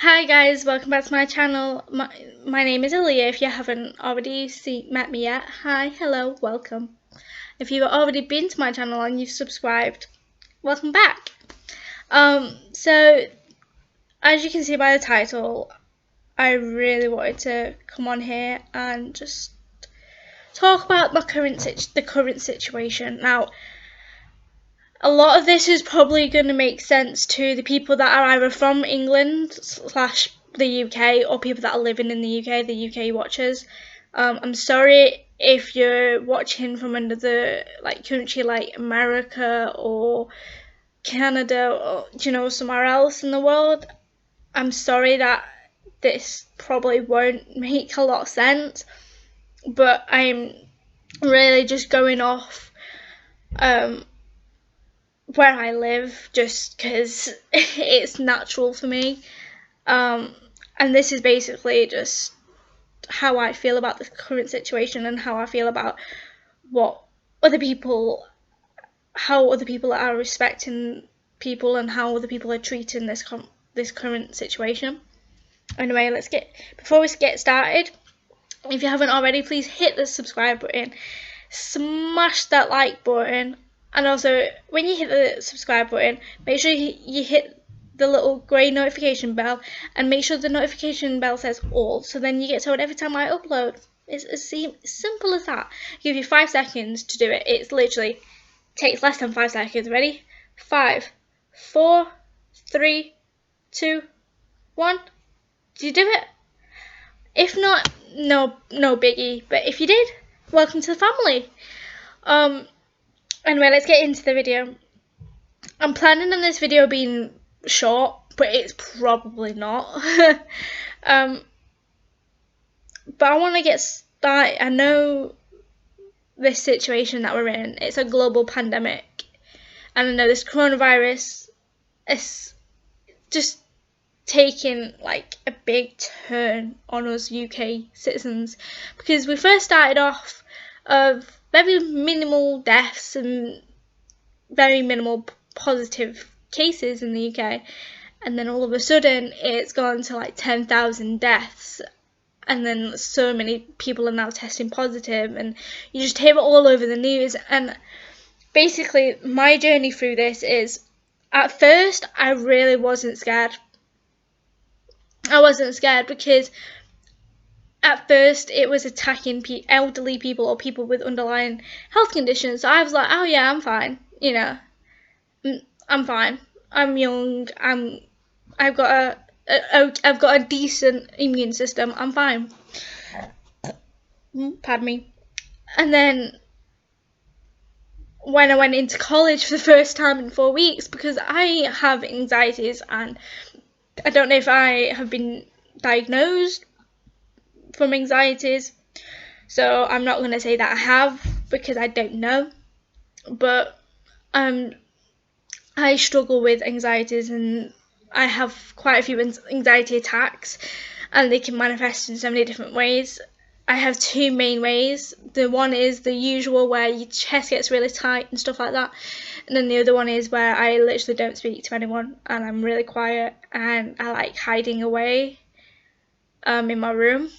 Hi guys, welcome back to my channel. My name is Aaliyah. If you haven't already met me yet, hi, hello, welcome. If you've already been to my channel and you've subscribed, welcome back. So as you can see by the title, I really wanted to come on here and just talk about the current situation. Now, a lot of this is probably going to make sense to the people that are either from England / the UK or people that are living in the UK watchers. I'm sorry if you're watching from another country like America or Canada or somewhere else in the world. I'm sorry that this probably won't make a lot of sense, but I'm really just going off where I live just because it's natural for me. And this is basically just how I feel about the current situation and how I feel about how other people are respecting people and how other people are treating this current situation. Anyway, before we get started, if you haven't already, please hit the subscribe button, smash that like button, and also when you hit the subscribe button, make sure you hit the little grey notification bell and make sure the notification bell says all, so then you get told every time I upload. It's as simple as that. I give you 5 seconds to do it. It's literally takes less than 5 seconds. Ready? 5, 4, 3, 2, 1. Did you do it? If not, no biggie. But if you did, welcome to the family. Anyway, let's get into the video. I'm planning on this video being short, but it's probably not. But I want to get started. I know this situation that we're in, it's a global pandemic, and I know this coronavirus is just taking like a big turn on us UK citizens, because we first started off of very minimal deaths and very minimal positive cases in the UK, and then all of a sudden it's gone to like 10,000 deaths, and then so many people are now testing positive, and you just hear it all over the news. And basically my journey through this is, at first I really wasn't scared. I wasn't scared because at first it was attacking elderly people or people with underlying health conditions. So I was like, oh yeah, I'm fine. I'm fine. I'm young. I've got a decent immune system. I'm fine. Pardon me. And then when I went into college for the first time in 4 weeks, because I have anxieties, and I don't know if I have been diagnosed from anxieties, so I'm not going to say that I have because I don't know, but I struggle with anxieties, and I have quite a few anxiety attacks, and they can manifest in so many different ways. I have 2 main ways. The one is the usual, where your chest gets really tight and stuff like that, and then the other one is where I literally don't speak to anyone and I'm really quiet and I like hiding away in my room.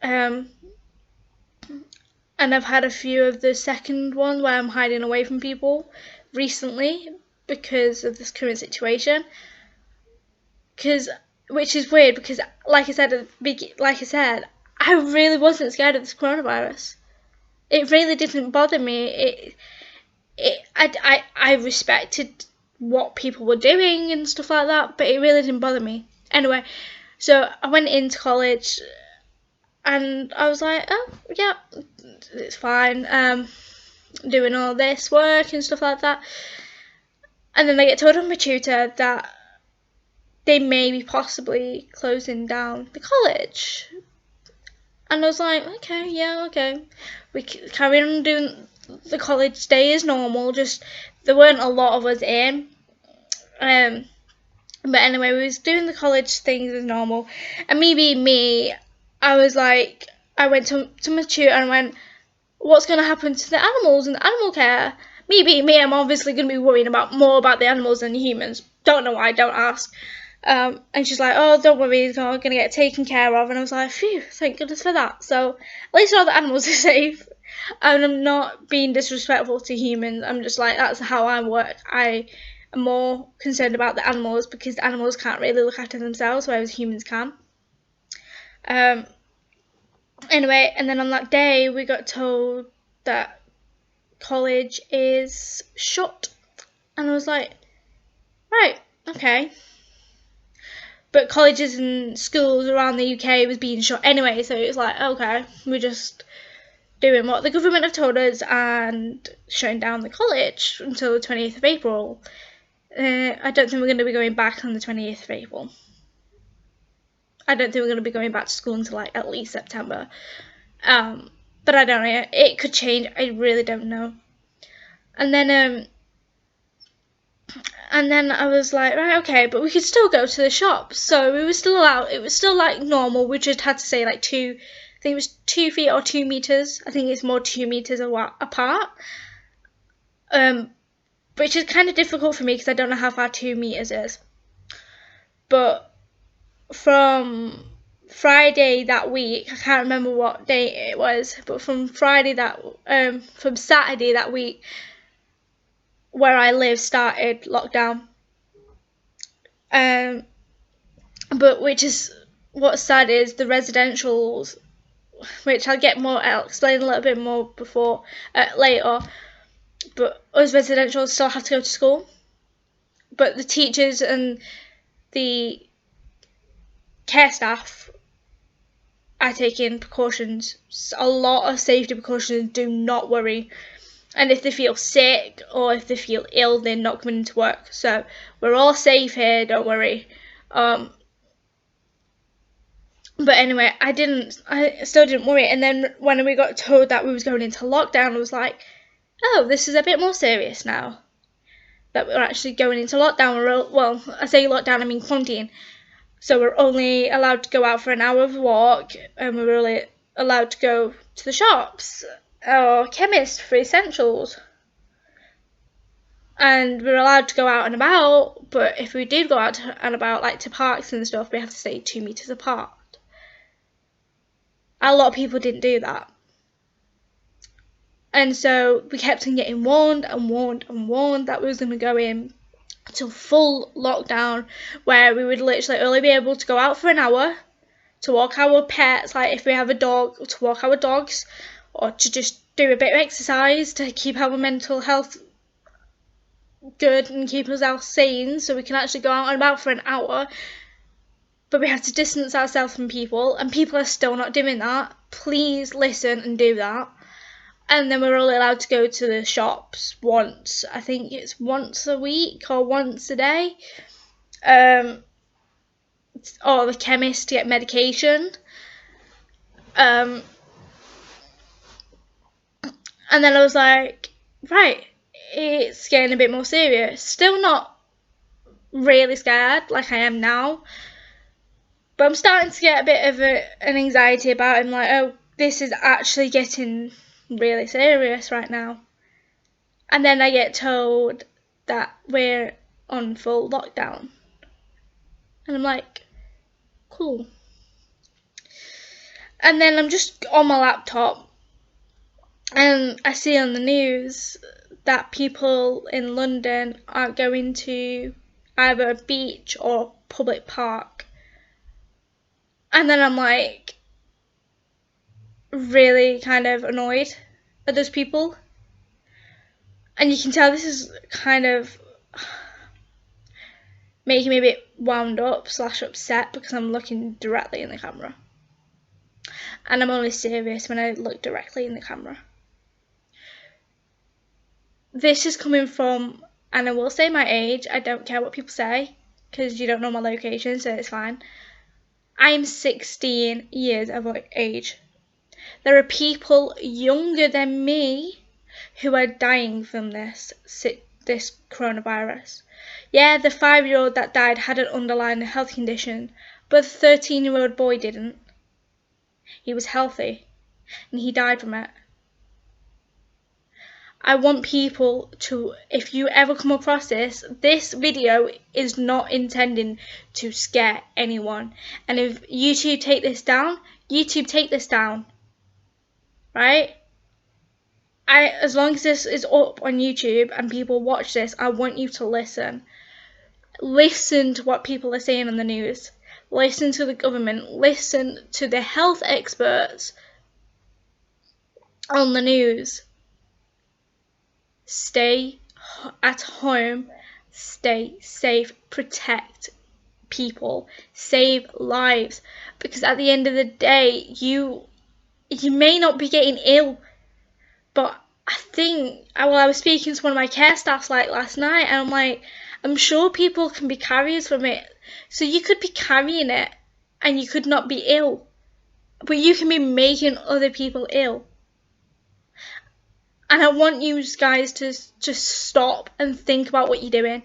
And I've had a few of the second one, where I'm hiding away from people recently because of this current situation. Which is weird because, like I said, I really wasn't scared of this coronavirus. It really didn't bother me. I respected what people were doing and stuff like that, but it really didn't bother me. Anyway, so I went into college and I was like, oh yeah, it's fine. Doing all this work and stuff like that, and then I get told on my tutor that they may be possibly closing down the college. And I was like, okay, yeah, okay. We carry on doing the college day as normal, just there weren't a lot of us in. But anyway, we was doing the college things as normal. And me being me, I was like, I went to my tutor and I went, what's going to happen to the animals and the animal care? Me being me, I'm obviously going to be worrying more about the animals than the humans. Don't know why, don't ask. And she's like, oh, don't worry, he's going to get taken care of. And I was like, phew, thank goodness for that. So at least all the animals are safe. And I'm not being disrespectful to humans. I'm just like, that's how I work. I am more concerned about the animals because the animals can't really look after themselves, whereas humans can. Anyway, and then on that day, we got told that college is shut. And I was like, right, okay. But colleges and schools around the UK was being shut anyway, so it was like, okay, we're just doing what the government have told us and shutting down the college until the 20th of April. I don't think we're going to be going back on the 20th of April. I don't think we're going to be going back to school until like at least September. But I don't know. It could change. I really don't know. And then I was like, right, okay, but we could still go to the shops. So we were still allowed. It was still like normal. We just had to say like I think it was 2 feet or 2 meters. I think it's more 2 meters apart. Which is kind of difficult for me because I don't know how far 2 meters is. But from Friday that week, I can't remember what day it was, but from Saturday that week, where I live started lockdown. But which is what's sad is the residentials, which I'll explain a little bit more later. But us residentials still have to go to school. But the teachers and the care staff are taking precautions, a lot of safety precautions. Do not worry. And if they feel sick or if they feel ill, they're not coming into work. So we're all safe here, don't worry. But anyway, I still didn't worry. And then when we got told that we was going into lockdown, I was like, oh, this is a bit more serious now. That we're actually going into lockdown. Well, I say lockdown, I mean quarantine. So we're only allowed to go out for an hour of walk, and we're only allowed to go to the shops or chemist for essentials. And we're allowed to go out and about, but if we did go out and about, like to parks and stuff, we have to stay 2 meters apart. A lot of people didn't do that. And so we kept on getting warned and warned and warned that we was going to go in to full lockdown, where we would literally only be able to go out for an hour to walk our pets, like if we have a dog, to walk our dogs, or to just do a bit of exercise to keep our mental health good and keep ourselves sane, so we can actually go out and about for an hour. But we have to distance ourselves from people, and people are still not doing that. Please listen and do that. And then we're only allowed to go to the shops once. I think it's once a week or once a day. Or the chemist to get medication. And then I was like, right, it's getting a bit more serious. Still not really scared like I am now. But I'm starting to get a bit of an anxiety about it. I'm like, oh, this is actually getting really serious right now. And then I get told that we're on full lockdown. And I'm like, cool. And then I'm just on my laptop and I see on the news that people in London are going to either a beach or public park. And then I'm like really kind of annoyed at those people. And you can tell this is kind of making me a bit wound up / upset because I'm looking directly in the camera. And I'm only serious when I look directly in the camera. This is coming from, and I will say my age, I don't care what people say, because you don't know my location, so it's fine. I'm 16 years of age. There are people younger than me who are dying from this coronavirus. Yeah, the 5-year-old that died had an underlying health condition, but the 13-year-old boy didn't. He was healthy, and he died from it. I want people to, if you ever come across this video is not intending to scare anyone. And if YouTube take this down, YouTube take this down, right? As long as this is up on YouTube and people watch this, I want you to listen. Listen to what people are saying on the news. Listen to the government. Listen to the health experts on the news. Stay at home, stay safe, protect people, save lives, because at the end of the day, you may not be getting ill, but I think, well, I was speaking to one of my care staffs like last night, and I'm like, I'm sure people can be carriers from it, so you could be carrying it and you could not be ill, but you can be making other people ill. And I want you guys to just stop and think about what you're doing.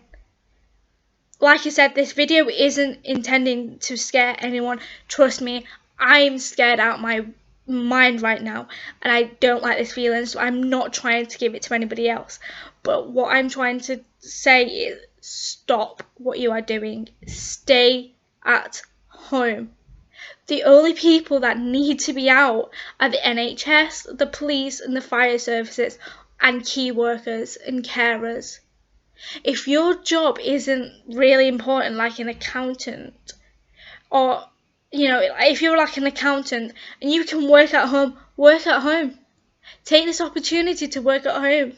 Like I said, this video isn't intending to scare anyone. Trust me, I'm scared out of my mind right now, and I don't like this feeling, so I'm not trying to give it to anybody else. But what I'm trying to say is stop what you are doing. Stay at home. The only people that need to be out are the NHS, the police and the fire services, and key workers and carers. If your job isn't really important, like an accountant, or, you know, if you're like an accountant and you can work at home, work at home. Take this opportunity to work at home.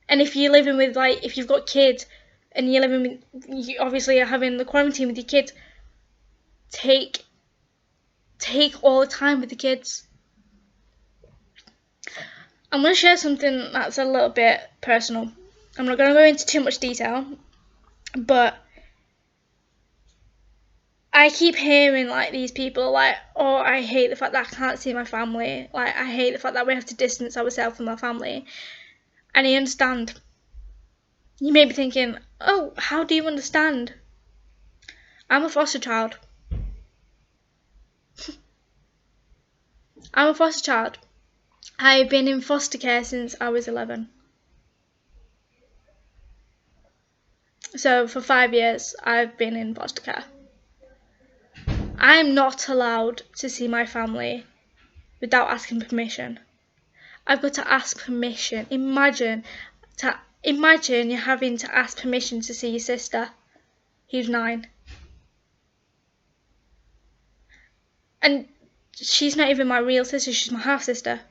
And if you're living with, like, if you've got kids and you're living with, you obviously are having the quarantine with your kids, take all the time with the kids. I'm going to share something that's a little bit personal. I'm not going to go into too much detail, but I keep hearing, like, these people, like, oh, I hate the fact that I can't see my family. Like, I hate the fact that we have to distance ourselves from our family. And I understand. You may be thinking, oh, how do you understand? I'm a foster child. I'm a foster child. I've been in foster care since I was 11. So for 5 years, I've been in foster care. I'm not allowed to see my family without asking permission. I've got to ask permission. Imagine you're having to ask permission to see your sister, who's 9. And she's not even my real sister, she's my half-sister.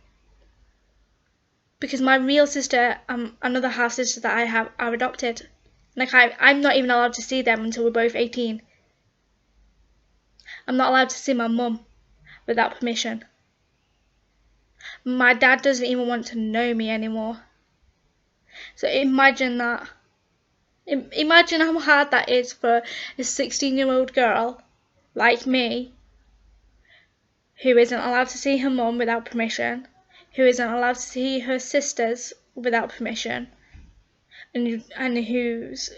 Because my real sister and another half-sister that I have are adopted. Like, I'm not even allowed to see them until we're both 18. I'm not allowed to see my mum without permission. My dad doesn't even want to know me anymore. So imagine that. Imagine how hard that is for a 16-year-old girl like me, who isn't allowed to see her mum without permission, who isn't allowed to see her sisters without permission, and whose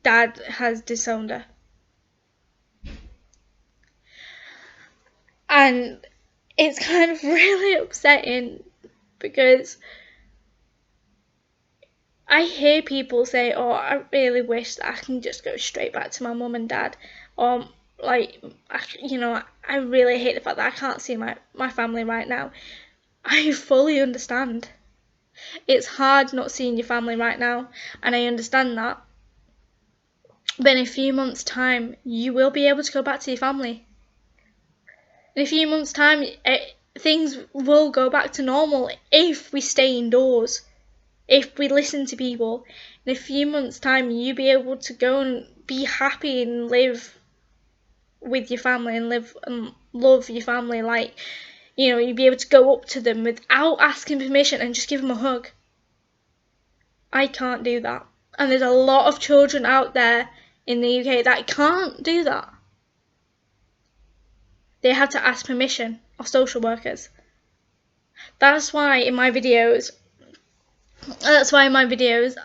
dad has disowned her. And it's kind of really upsetting because I hear people say, oh, I really wish that I can just go straight back to my mum and dad. Or, like, I really hate the fact that I can't see my family right now. I fully understand. It's hard not seeing your family right now, and I understand that. But in a few months' time, you will be able to go back to your family. In a few months' time, things will go back to normal if we stay indoors. If we listen to people. In a few months' time, you'll be able to go and be happy and live with your family and live and love your family. Like, you'll be able to go up to them without asking permission and just give them a hug. I can't do that. And there's a lot of children out there in the UK that can't do that. They have to ask permission of social workers. That's why in my videos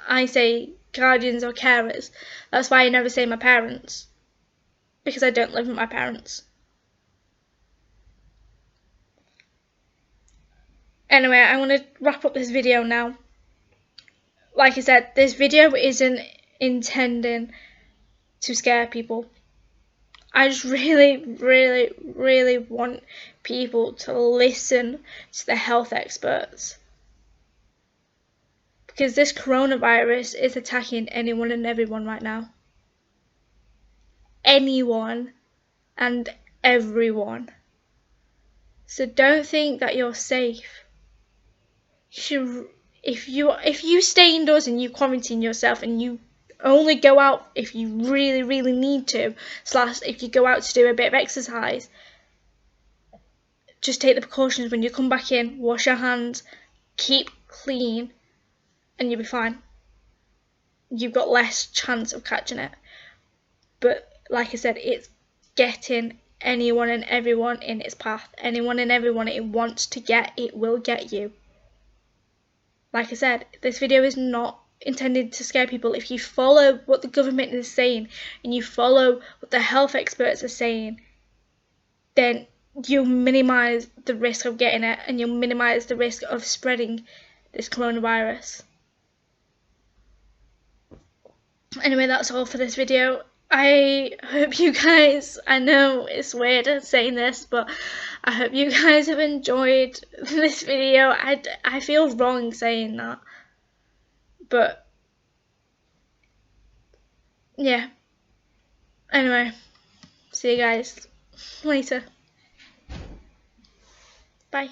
I say guardians or carers. That's why I never say my parents, because I don't live with my parents. Anyway, I want to wrap up this video now. Like I said, this video isn't intending to scare people. I just really want people to listen to the health experts, because this coronavirus is attacking anyone and everyone right now. Anyone and everyone. So don't think that you're safe. If you stay indoors and you quarantine yourself and you only go out if you really need to, / if you go out to do a bit of exercise, just take the precautions. When you come back in, wash your hands, keep clean, and you'll be fine. You've got less chance of catching it. But like I said, it's getting anyone and everyone in its path. Anyone and everyone it wants to get, it will get you. Like I said, this video is not intended to scare people. If you follow what the government is saying and you follow what the health experts are saying, then you'll minimise the risk of getting it, and you'll minimise the risk of spreading this coronavirus. Anyway, that's all for this video. I hope you guys, I know it's weird saying this, but I hope you guys have enjoyed this video. I feel wrong saying that, but yeah. Anyway, see you guys later. Bye.